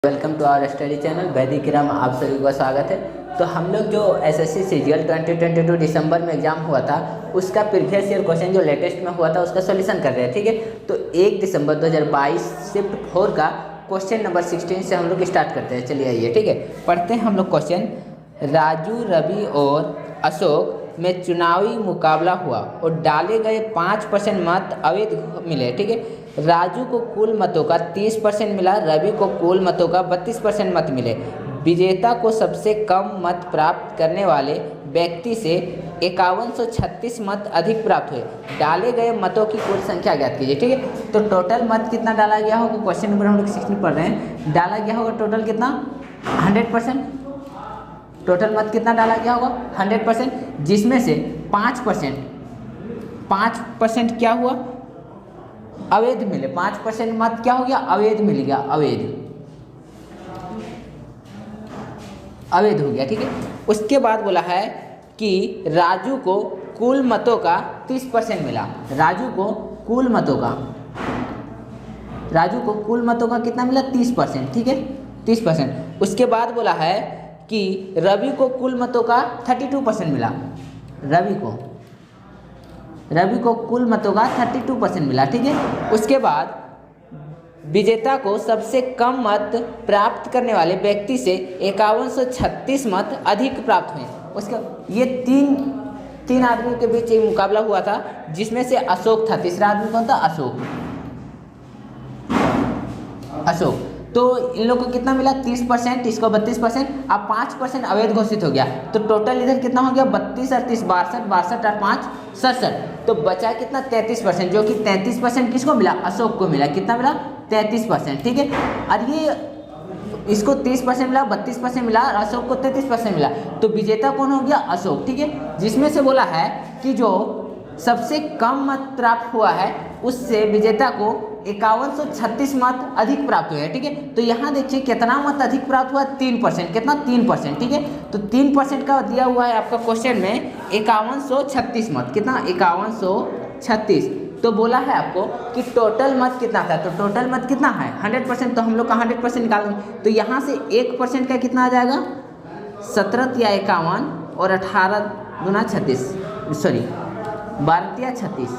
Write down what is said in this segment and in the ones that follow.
Welcome to our study channel Vaidik Kram. आप सभी का स्वागत है। तो हम लोग जो एसएससी सीजीएल 2022 दिसंबर में एग्जाम हुआ था उसका प्रीवियस ईयर क्वेश्चन जो लेटेस्ट में हुआ था उसका सॉल्यूशन कर रहे हैं। ठीक है, तो 1 दिसंबर 2022 शिफ्ट 4 का क्वेश्चन नंबर 16 से हम लोग स्टार्ट करते हैं। चलिए आइए, ठीक है, पढ़ते हैं हम लोग क्वेश्चन। राजू, रवि और अशोक में चुनावी मुकाबला हुआ और डाले गए 5% मत अवैध मिले। ठीक है, राजू को कुल मतों का 30% मिला, रवि को कुल मतों का 32% मत मिले। विजेता को सबसे कम मत प्राप्त करने वाले व्यक्ति से 5136 मत अधिक प्राप्त हुए। डाले गए मतों की कुल संख्या ज्ञात कीजिए। ठीक है, तो टोटल मत कितना डाला गया होगा, क्वेश्चन नंबर हम लोग 16 पढ़ रहे हैं। डाला गया होगा टोटल कितना, 100%। टोटल मत कितना डाला गया होगा, 100%, जिसमें से 5% क्या हुआ, अवैध मिले। 5% मत क्या हो गया, अवैध मिल गया, अवैध हो गया। ठीक है, उसके बाद बोला है कि राजू को कुल मतों का 30% मिला। राजू को कुल मतों का कितना मिला, 30%। ठीक है, 30%। उसके बाद बोला है कि रवि को कुल मतों का 32% मिला। रवि को कुल मतों का 32% मिला। ठीक है, उसके बाद विजेता को सबसे कम मत प्राप्त करने वाले व्यक्ति से 5136 मत अधिक प्राप्त हुए। उसके ये तीन आदमियों के बीच एक मुकाबला हुआ था जिसमें से अशोक था। तीसरा आदमी कौन था, अशोक। तो इन लोगों को कितना मिला, 30%, इसको 32%। अब 5% अवैध घोषित हो गया, तो टोटल इधर कितना हो गया, 32 और 30 62, 62 और 5 67। तो बचा कितना, 33%, जो कि 33% किसको मिला, अशोक को मिला। कितना मिला, 33%। ठीक है, और ये इसको 30% मिला, 32% मिला और अशोक को 33% मिला। तो विजेता कौन हो गया, अशोक। ठीक है, जिसमें से बोला है कि जो सबसे कम मत प्राप्त हुआ है उससे विजेता को 5136 मत अधिक प्राप्त हुए। ठीक है, तो यहाँ देखिए कितना मत अधिक प्राप्त हुआ, 3%। कितना, 3%। ठीक है, तो 3% का दिया हुआ है आपका क्वेश्चन में 5136 मत। कितना, 5136। तो बोला है आपको कि टोटल मत कितना था, तो टोटल मत कितना है, 100%। तो हम लोग का 100% निकाल देंगे, तो यहाँ से 1% का कितना आ जाएगा, 17 या 51 और 18 गुना 36, सॉरी 12 या 36,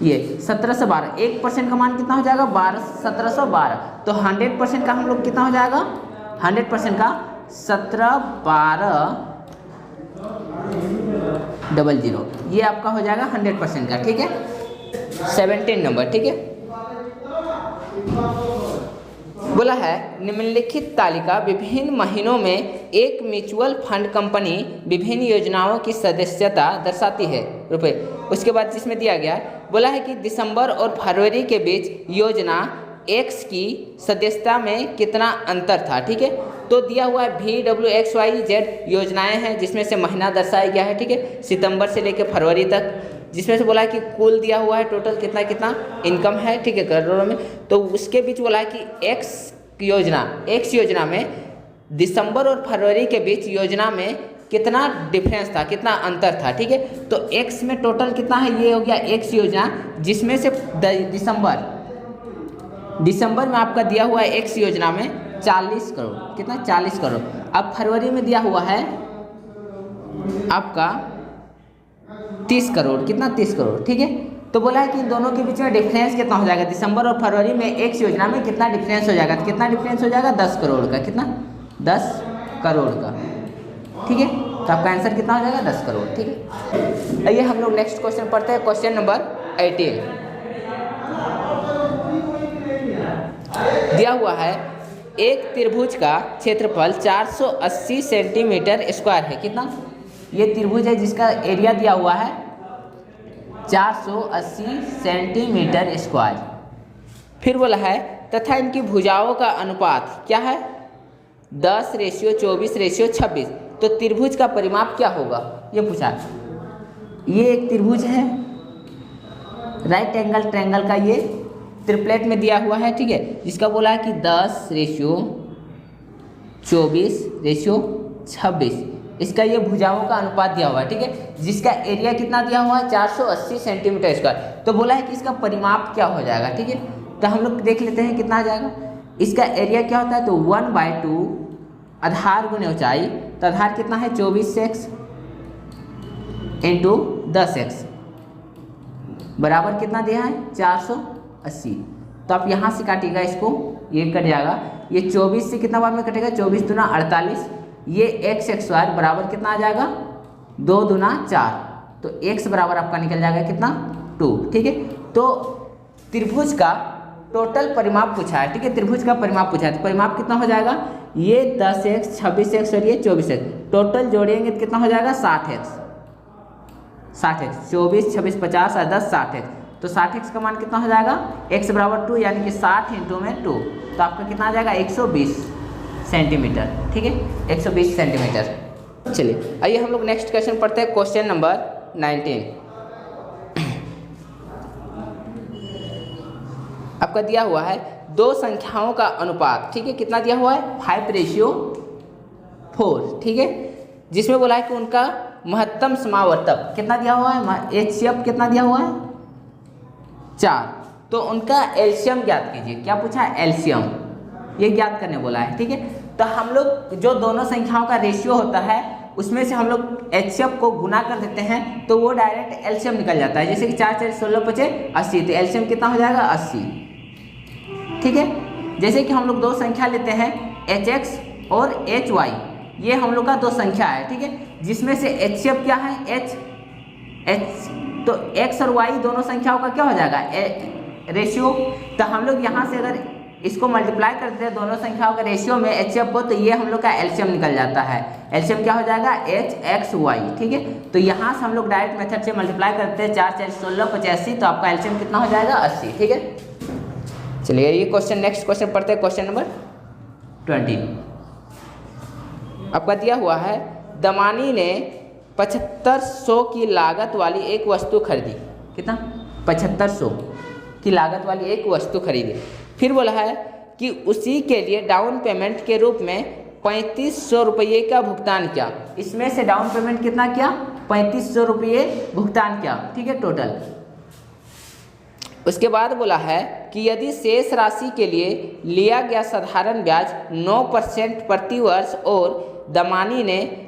ये 1712। 1% का मान कितना हो जाएगा, 1712। तो 100% का हम लोग कितना हो जाएगा, 100% का 171200, ये आपका हो जाएगा 100% का। ठीक है, 17 नंबर। ठीक है, बोला है निम्नलिखित तालिका विभिन्न महीनों में एक म्यूचुअल फंड कंपनी विभिन्न योजनाओं की सदस्यता दर्शाती है, रुपए। उसके बाद जिसमें दिया गया बोला है कि दिसंबर और फरवरी के बीच योजना एक्स की सदस्यता में कितना अंतर था। ठीक है, तो दिया हुआ है VWXYZ योजनाएं हैं जिसमें से महीना दर्शाया गया है। ठीक है, सितंबर से लेकर फरवरी तक, जिसमें से बोला है कि कुल दिया हुआ है टोटल कितना इनकम है। ठीक है, करोड़ों में। तो उसके बीच बोला है कि एक्स योजना में दिसंबर और फरवरी के बीच योजना में कितना डिफरेंस था, कितना अंतर था। ठीक है, तो एक्स में टोटल कितना है, ये हो गया एक्स योजना, जिसमें से दिसंबर में आपका दिया हुआ है एक्स योजना में 40 करोड़। कितना, 40 करोड़। अब फरवरी में दिया हुआ है आपका 30 करोड़। कितना, 30 करोड़। ठीक है, तो बोला है कि इन दोनों के बीच में डिफरेंस कितना हो जाएगा, दिसंबर और फरवरी में एक्स योजना में कितना डिफरेंस हो जाएगा, कितना डिफरेंस हो जाएगा, 10 करोड़ का। कितना, 10 करोड़ का। ठीक है, तो आपका आंसर कितना हो जाएगा, 10 करोड़। ठीक है, आइए हम लोग नेक्स्ट क्वेश्चन पढ़ते हैं। क्वेश्चन नंबर 18 दिया हुआ है एक त्रिभुज का क्षेत्रफल 480 सेंटीमीटर स्क्वायर है। कितना, ये त्रिभुज है जिसका एरिया दिया हुआ है 480 सेंटीमीटर स्क्वायर। फिर बोला है तथा इनकी भुजाओं का अनुपात क्या है, 10:24:26। तो त्रिभुज का परिमाप क्या होगा, ये पूछा। ये एक त्रिभुज है, राइट एंगल ट्रायंगल का ये ट्रिपलेट में दिया हुआ है। ठीक है, जिसका बोला है कि 10:24:26, इसका ये भुजाओं का अनुपात दिया हुआ है। ठीक है, जिसका एरिया कितना दिया हुआ है, 480 सेंटीमीटर स्क्वायर। तो बोला है कि इसका परिमाप क्या हो जाएगा। ठीक है, तो हम लोग देख लेते हैं कितना आ जाएगा। इसका एरिया क्या होता है, तो 1/2 आधार गुने ऊंचाई, तो आधार कितना है 24x इंटू 10x बराबर कितना दिया है 480। तो आप यहाँ से काटिएगा इसको, ये कट जाएगा, ये 24 से कितना बार में कटेगा 24 दूना 48, ये x² बराबर कितना आ जाएगा 2 दूना 4, तो x बराबर आपका निकल जाएगा कितना 2। ठीक है, तो त्रिभुज का टोटल परिमाप पूछा है। ठीक है, त्रिभुज का परिमाप पूछा है, तो परिमाप कितना हो जाएगा, ये 10x 26x और ये 24x, टोटल जोड़ेंगे तो कितना हो जाएगा 60x 24 26 50 और 10 60x, तो 60x का मान कितना हो जाएगा x बराबर 2, यानी कि 60 इंटू में 2, तो आपका कितना आ जाएगा 120 सेंटीमीटर। ठीक है, 120 सेंटीमीटर। चलिए आइए हम लोग नेक्स्ट क्वेश्चन पढ़ते हैं, क्वेश्चन नंबर 19। आपका दिया हुआ है दो संख्याओं का अनुपात। ठीक है, कितना दिया हुआ है 5:4। ठीक है, जिसमें बोला है कि उनका महत्तम समावर्तक कितना दिया हुआ है, HCF कितना दिया हुआ है 4, तो उनका एलसीएम ज्ञात कीजिए। क्या पूछा है, एलसीएम, ये ज्ञात करने बोला है। ठीक है, तो हम लोग जो दोनों संख्याओं का रेशियो होता है उसमें से हम लोग HCF को गुना कर देते हैं तो वो डायरेक्ट एलसीएम निकल जाता है। जैसे कि 4 4 16 25 80, तो एलसीएम कितना हो जाएगा 80। ठीक है, जैसे कि हम लोग दो संख्या लेते हैं HX और HY, ये हम लोग का दो संख्या है। ठीक है, जिसमें से HCF क्या है H, तो X और Y दोनों संख्याओं का क्या हो जाएगा रेशियो, तो हम लोग यहाँ से अगर इसको मल्टीप्लाई करते हैं दोनों संख्याओं का रेशियो में HCF को, तो ये हम लोग का एलसीएम निकल जाता है। एलसीएम क्या हो जाएगा HXY। ठीक है, तो यहाँ से हम लोग डायरेक्ट मेथड से मल्टीप्लाई करते हैं 4 4 16 85, तो आपका एलसीएम कितना हो जाएगा 80। ठीक है, चलिए ये क्वेश्चन नेक्स्ट क्वेश्चन पढ़ते हैं, क्वेश्चन नंबर 20। आपका दिया हुआ है दमानी ने 7500 की लागत वाली एक वस्तु खरीदी। कितना 7500 की लागत वाली एक वस्तु खरीदी, फिर बोला है कि उसी के लिए डाउन पेमेंट के रूप में 3500 रुपये का भुगतान किया। इसमें से डाउन पेमेंट कितना किया 3500 रुपये भुगतान किया। ठीक है, टोटल। उसके बाद बोला है कि यदि शेष राशि के लिए लिया गया साधारण ब्याज 9% प्रति वर्ष और दमानी ने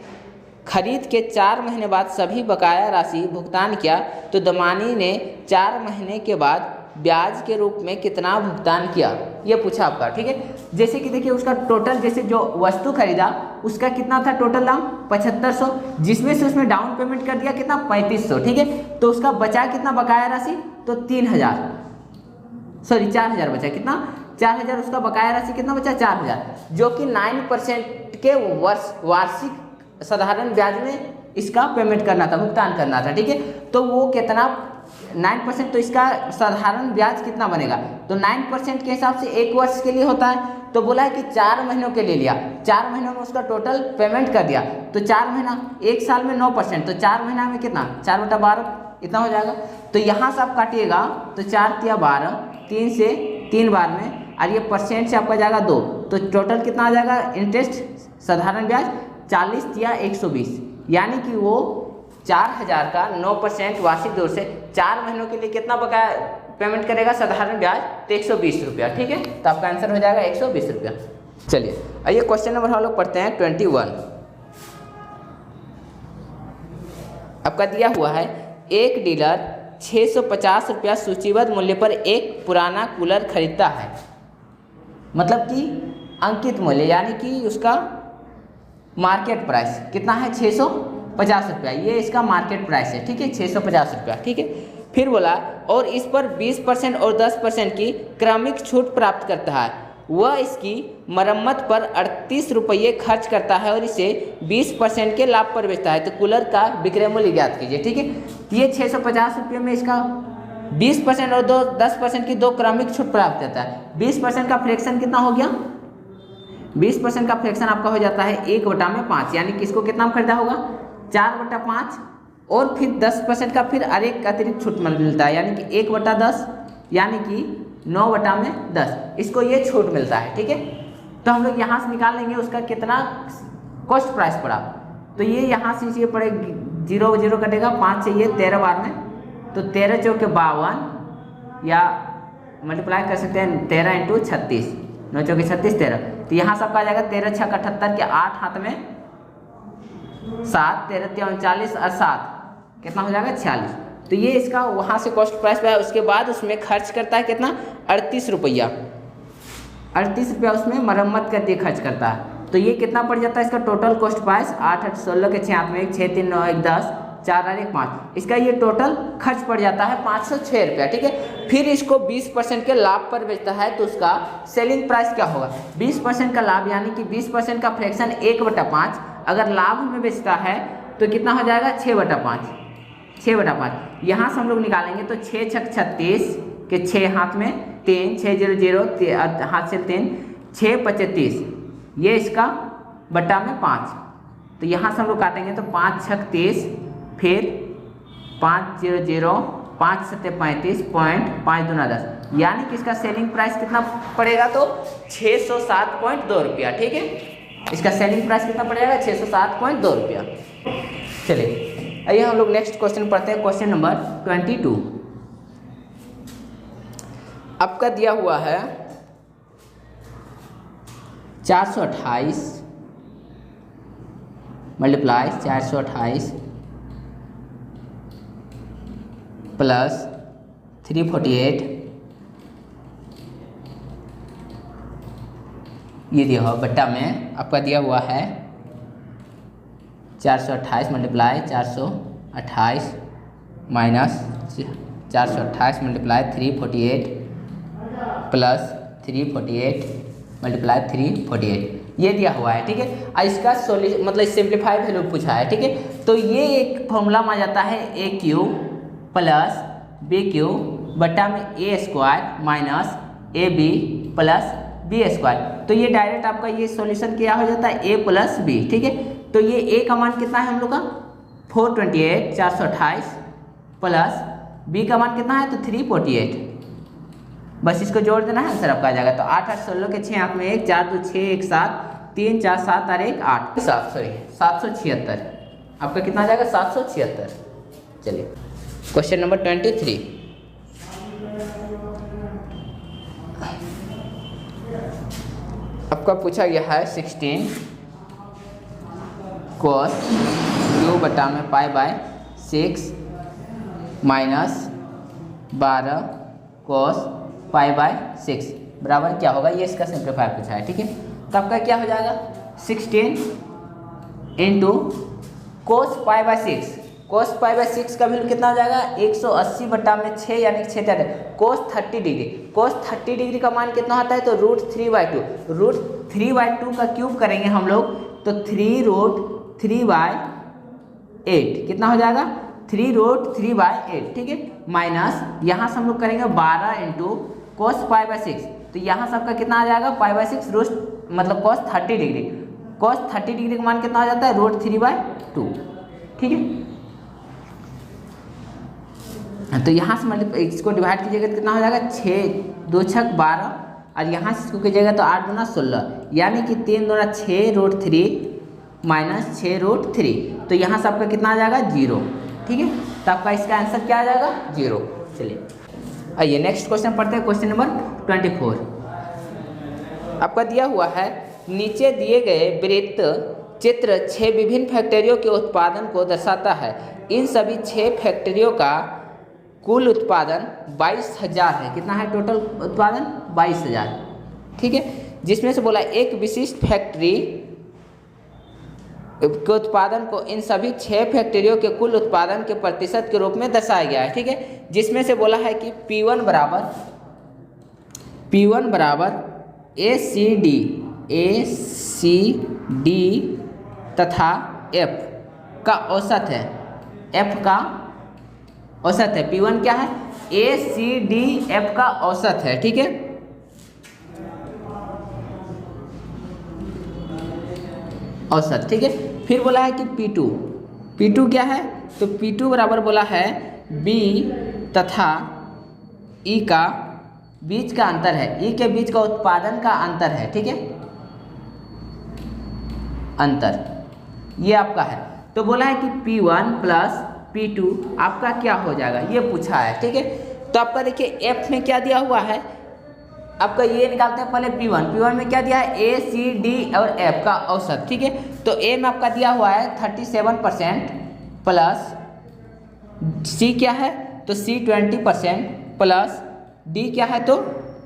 खरीद के 4 महीने बाद सभी बकाया राशि भुगतान किया, तो दमानी ने 4 महीने के बाद ब्याज के रूप में कितना भुगतान किया, ये पूछा आपका। ठीक है, जैसे कि देखिए उसका टोटल, जैसे जो वस्तु खरीदा उसका कितना था टोटल दाम 7500, जिसमें से उसमें डाउन पेमेंट कर दिया कितना 3500। ठीक है, तो उसका बचा कितना बकाया राशि, तो 4000 बचा, कितना 4000, उसका बकाया राशि कितना बचा 4000, जो कि 9% के वार्षिक साधारण ब्याज में इसका पेमेंट करना था, भुगतान करना था। ठीक है, तो वो कितना 9%, तो इसका साधारण ब्याज कितना बनेगा, तो 9% के हिसाब से 1 वर्ष के लिए होता है, तो बोला है कि 4 महीनों के लिए लिया, 4 महीनों में उसका टोटल पेमेंट कर दिया, तो 4 महीना, 1 साल में 9%, तो 4 महीना में कितना 4/12 इतना हो जाएगा। तो यहाँ से आप काटिएगा तो 4 × 12, 3 से 3 बार में, और ये परसेंट से आपका जाएगा 2, तो टोटल कितना आ जाएगा इंटरेस्ट साधारण ब्याज 40 या 120, यानी कि वो 4000 का 9% वार्षिक दर से 4 महीनों के लिए कितना बकाया पेमेंट करेगा साधारण ब्याज, तो 120 रुपया। ठीक है, तो आपका आंसर हो जाएगा 120 रुपया। चलिए आइए क्वेश्चन नंबर हम लोग पढ़ते हैं 21। आपका दिया हुआ है एक डीलर 650 रुपया सूचीबद्ध मूल्य पर एक पुराना कूलर खरीदता है, मतलब कि अंकित मूल्य, यानी कि उसका मार्केट प्राइस कितना है 650 रुपया, ये इसका मार्केट प्राइस है। ठीक है, 650 रुपया। ठीक है, फिर बोला और इस पर 20% और 10% की क्रमिक छूट प्राप्त करता है, वह इसकी मरम्मत पर 38 रुपये खर्च करता है और इसे 20% के लाभ पर बेचता है, तो कूलर का विक्रय मूल्य ज्ञात कीजिए। ठीक है, ये 650 रुपये में इसका 20% और 10% की 2 क्रमिक छूट प्राप्त करता है। 20% का फ्रैक्शन कितना हो गया, 20% का फ्रैक्शन आपका हो जाता है 1/5, यानी कि इसको कितना खरीदा होगा 4/5, और फिर 10% का फिर एक अतिरिक्त छूट मिलता है, यानी कि 1/10, यानी कि 9/10 इसको ये छूट मिलता है। ठीक है, तो हम लोग यहाँ से निकाल लेंगे उसका कितना कॉस्ट प्राइस पड़ा, तो ये यहाँ से ये पड़े 0 0 कटेगा, 5 चाहिए 13 बार में, तो 13 × 52, या मल्टीप्लाई कर सकते हैं 13 × 36, 9 चौके 36 13, तो यहाँ सबका आ जाएगा 13 छक 78 के 8 हाथ में 7, 13 3 39 और 7 कितना हो जाएगा 46। तो ये इसका वहाँ से कॉस्ट प्राइस पे है। उसके बाद उसमें खर्च करता है कितना 38 रुपया, 38 रुपया उसमें मरम्मत करके खर्च करता है। तो ये कितना पड़ जाता है इसका टोटल कॉस्ट प्राइस 8 8 16 के 6 हाथ में 1 6 3 9 1 10 4 और 1 5, इसका ये टोटल खर्च पड़ जाता है 506 रुपया। ठीक है, फिर इसको 20% के लाभ पर बेचता है तो उसका सेलिंग प्राइस क्या होगा 20% का लाभ, यानी कि 20% का फ्रैक्शन 1/5 अगर लाभ में बेचता है तो कितना हो जाएगा 6/5, 6/5। यहाँ से हम लोग निकालेंगे तो 6 छक 36 के 6 हाथ में 3 6 0 0 हाथ से 3 6 35, ये इसका बटा में 5, तो यहाँ से हम लोग काटेंगे तो 5 छक 30, फिर 5 0 0 5 7 35 पॉइंट 5 दूना 10, यानी कि इसका सेलिंग प्राइस कितना पड़ेगा तो 607.2 रुपया। ठीक है, इसका सेलिंग प्राइस कितना पड़ेगा 607.2 रुपया। चलिए आइए हम लोग नेक्स्ट क्वेश्चन पढ़ते हैं, क्वेश्चन नंबर 22। आपका दिया हुआ है 428 मल्टीप्लाई 428 प्लस 348, ये दिया हुआ बट्टा में आपका दिया हुआ है 428 multiply 428 minus 428 multiply 348 plus 348 multiply 348, ये दिया हुआ है। ठीक है, और इसका मतलब सिंप्लीफाई वैल्यू पूछा है। ठीक है, तो ये एक फॉर्मूला में आ जाता है A Q plus B Q बट्टा में A square minus A B plus B square. तो ये डायरेक्ट आपका ये सॉल्यूशन क्या हो जाता है ए प्लस बी। ठीक है, तो ये ए का मान कितना है हम लोग का 428 428 प्लस बी का मान कितना है तो 348, बस इसको जोड़ देना है, आंसर आपका आ जाएगा। तो 8 8 16 के 6 हाथ में 1 4 2 6 1 7 3 4 7 और 1 8 776, आपका कितना आ जाएगा 776। चलिए क्वेश्चन नंबर 23। आपका पूछा गया है 16 cos क्यू बटा में pi by 6 minus 12 cos pi by 6 बराबर क्या होगा, ये इसका सिंप्लीफाई पूछा है। ठीक है, तो आपका क्या हो जाएगा 16 into cos pi by 6, cos pi by 6 का वैल्यू कितना हो जाएगा 180 बटा में 6 यानी कि 6 कोस 30 डिग्री, कोस 30 डिग्री का मान कितना होता है तो √3/2, √3/2 का क्यूब करेंगे हम लोग तो 3√3/8 कितना हो जाएगा 3√3/8। ठीक है, माइनस यहाँ से हम लोग करेंगे 12 इंटू कोस पाई बाय 6, तो यहाँ सबका कितना आ जाएगा पाई बाय 6 रूट मतलब कोस 30 डिग्री, कोस 30 डिग्री का मान कितना हो जाता है √3/2। ठीक है, तो यहाँ से मतलब इसको डिवाइड कीजिएगा तो कितना हो जाएगा 6 2 6 12 और यहाँ से इसको कीजिएगा तो 8 दूना 16, यानी कि 3 दूना 6√3 माइनस 6√3, तो यहाँ से आपका कितना आ जाएगा 0। ठीक है, तो आपका इसका आंसर क्या आ जाएगा 0। चलिए आइए नेक्स्ट क्वेश्चन पढ़ते हैं, क्वेश्चन नंबर 24। आपका दिया हुआ है नीचे दिए गए वृत्त चित्र 6 विभिन्न फैक्ट्रियों के उत्पादन को दर्शाता है। इन सभी 6 फैक्ट्रियों का कुल उत्पादन 22,000 है। कितना है टोटल उत्पादन 22,000। ठीक है, जिसमें से बोला एक विशिष्ट फैक्ट्री के उत्पादन को इन सभी 6 फैक्ट्रियों के कुल उत्पादन के प्रतिशत के रूप में दर्शाया गया है। ठीक है, जिसमें से बोला है कि P1 बराबर ACD तथा F का औसत है, F का औसत है। P1 क्या है ACDF का औसत है। ठीक है, औसत। ठीक है, फिर बोला है कि P2 क्या है तो P2 बराबर बोला है B तथा E का बीच का अंतर है, E के बीच का उत्पादन का अंतर है। ठीक है, अंतर ये आपका है। तो बोला है कि P1 प्लस P2 आपका क्या हो जाएगा ये पूछा है। ठीक है, तो आपका देखिए F में क्या दिया हुआ है आपका ये निकालते हैं पहले P1 में क्या दिया है, A C D और F का औसत, ठीक है। तो A में आपका दिया हुआ है 37% प्लस C क्या है तो C 20% प्लस D क्या है तो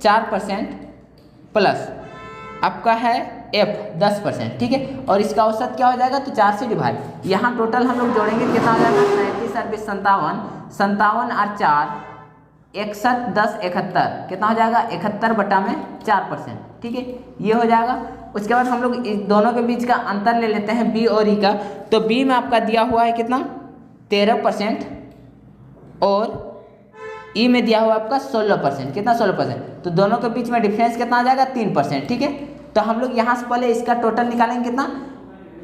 4% प्लस आपका है F 10%, ठीक है। और इसका औसत क्या हो जाएगा तो 4 से डिवाइड, यहाँ टोटल हम लोग जोड़ेंगे कितना हो जाएगा 37 और 20 57 और 4 61 10 71 कितना हो जाएगा 71/4%, ठीक है, ये हो जाएगा। उसके बाद हम लोग इस दोनों के बीच का अंतर ले लेते हैं B और E का। तो B में आपका दिया हुआ है कितना 13% और E में दिया हुआ आपका 16%, कितना 16%, तो दोनों के बीच में डिफरेंस कितना आ जाएगा 3%, ठीक है। तो हम लोग यहाँ से पहले इसका टोटल निकालेंगे कितना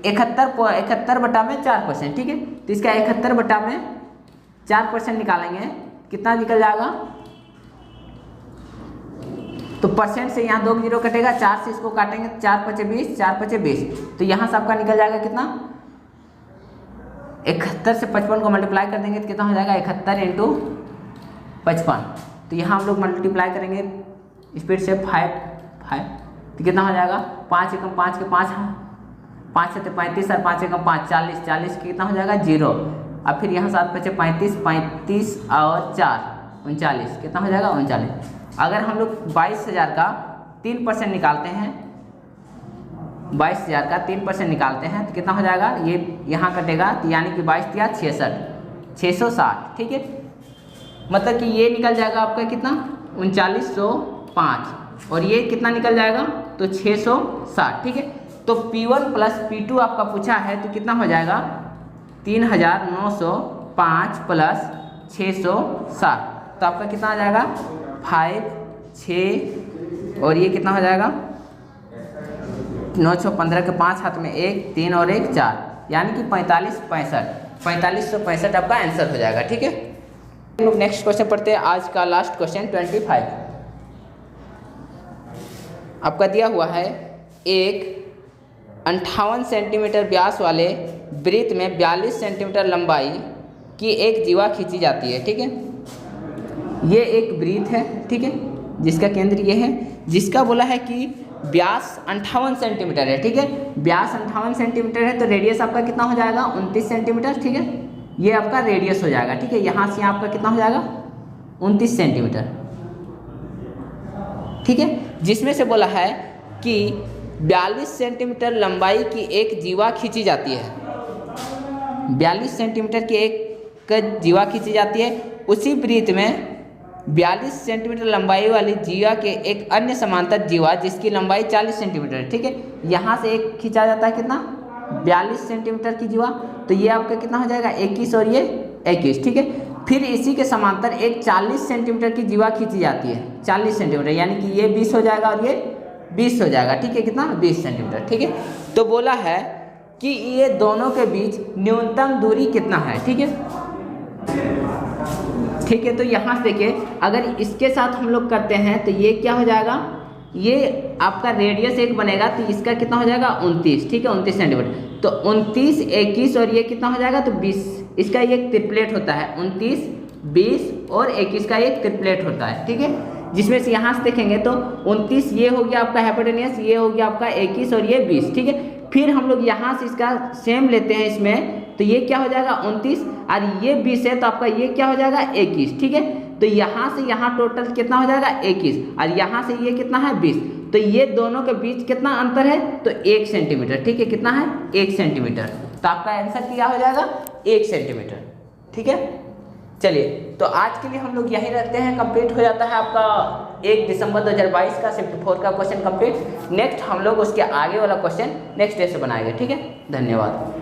71/4%, ठीक है। तो इसका 71/4% निकालेंगे, कितना निकल जाएगा तो परसेंट से यहाँ 2 जीरो कटेगा, 4 से इसको काटेंगे 4 × 5 = 20, 4 × 5 = 20, तो यहाँ से आपका निकल जाएगा कितना 71 से 55 को मल्टीप्लाई कर देंगे तो कितना हो जाएगा 71 × 55। तो यहाँ हम लोग मल्टीप्लाई करेंगे स्पीड से 5 तो कितना हो जाएगा 5 × 5 = 5, 5 से 35 और 5 × 5 40, 40 कितना हो जाएगा 0। अब फिर यहाँ 7 × 5 = 35, 35 और 4 39, कितना हो जाएगा 39। अगर हम लोग 22,000 का 3% निकालते हैं, 22,000 का 3% निकालते हैं तो कितना हो जाएगा, ये यहाँ कटेगा तो यानी कि 22 या 660, ठीक है। मतलब कि ये निकल जाएगा आपका कितना 3905 और ये कितना निकल जाएगा तो 660, ठीक है। तो P1 प्लस P2 आपका पूछा है तो कितना हो जाएगा 3905 प्लस 660, तो आपका कितना आ जाएगा 5 6 और ये कितना हो जाएगा 9 6 15 के 5 हाथ में 1 3 और 1 4, यानी कि 4565 आपका आंसर हो जाएगा, ठीक है। हम लोग नेक्स्ट क्वेश्चन पढ़ते हैं, आज का लास्ट क्वेश्चन 25। आपका दिया हुआ है एक 58 सेंटीमीटर व्यास वाले वृत्त में 42 सेंटीमीटर लंबाई की एक जीवा खींची जाती है, ठीक है। ये एक वृत्त है, ठीक है, जिसका केंद्र ये है, जिसका बोला है कि व्यास 58 सेंटीमीटर है, ठीक है। व्यास 58 सेंटीमीटर है तो रेडियस आपका कितना हो जाएगा 29 सेंटीमीटर, ठीक है। ये आपका रेडियस हो जाएगा, ठीक है। यहाँ से आपका कितना हो जाएगा 29 सेंटीमीटर, ठीक है। जिसमें से बोला है कि 42 सेंटीमीटर लंबाई की एक जीवा खींची जाती है, 42 सेंटीमीटर की एक जीवा खींची जाती है। उसी वृत्त में 42 सेंटीमीटर लंबाई वाली जीवा के एक अन्य समांतर जीवा जिसकी लंबाई 40 सेंटीमीटर है, ठीक है। यहाँ से एक खींचा जाता है कितना 42 सेंटीमीटर की जीवा, तो ये आपका कितना हो जाएगा 21 और ये 21, ठीक है। फिर इसी के समांतर एक 40 सेंटीमीटर की जीवा खींची जाती है, 40 सेंटीमीटर, यानी कि ये 20 हो जाएगा और ये 20 हो जाएगा, ठीक है। कितना 20 सेंटीमीटर, ठीक है। तो बोला है कि ये दोनों के बीच न्यूनतम दूरी कितना है, ठीक है, ठीक है। तो यहाँ से देखिए, अगर इसके साथ हम लोग करते हैं तो ये क्या हो जाएगा, ये आपका रेडियस एक बनेगा तो इसका कितना हो जाएगा 29, ठीक है, 29 सेंटीमीटर। तो 29 21 और ये कितना हो जाएगा तो 20, इसका ये ट्रिपलेट होता है, 29 20 और 21 का एक ट्रिपलेट होता है, ठीक है। जिसमें से यहाँ से देखेंगे तो 29 ये हो गया आपका हाइपोटेनियस, ये हो गया आपका 21 और ये 20, ठीक है। फिर हम लोग यहाँ से इसका सेम लेते हैं इसमें, तो ये क्या हो जाएगा 29 और ये 20 है तो आपका ये क्या हो जाएगा 21, ठीक है। तो यहाँ से यहाँ टोटल कितना हो जाएगा 21 और यहाँ से ये कितना है 20, तो ये दोनों के बीच कितना अंतर है तो 1 सेंटीमीटर, ठीक है। कितना है 1 सेंटीमीटर, तो आपका आंसर क्या हो जाएगा 1 सेंटीमीटर, ठीक है। चलिए, तो आज के लिए हम लोग यहीं रखते हैं, कंप्लीट हो जाता है आपका 1 दिसंबर 2022 का शिफ्ट 4 का क्वेश्चन कंप्लीट। नेक्स्ट हम लोग उसके आगे वाला क्वेश्चन नेक्स्ट डे से बनाएंगे, ठीक है। धन्यवाद।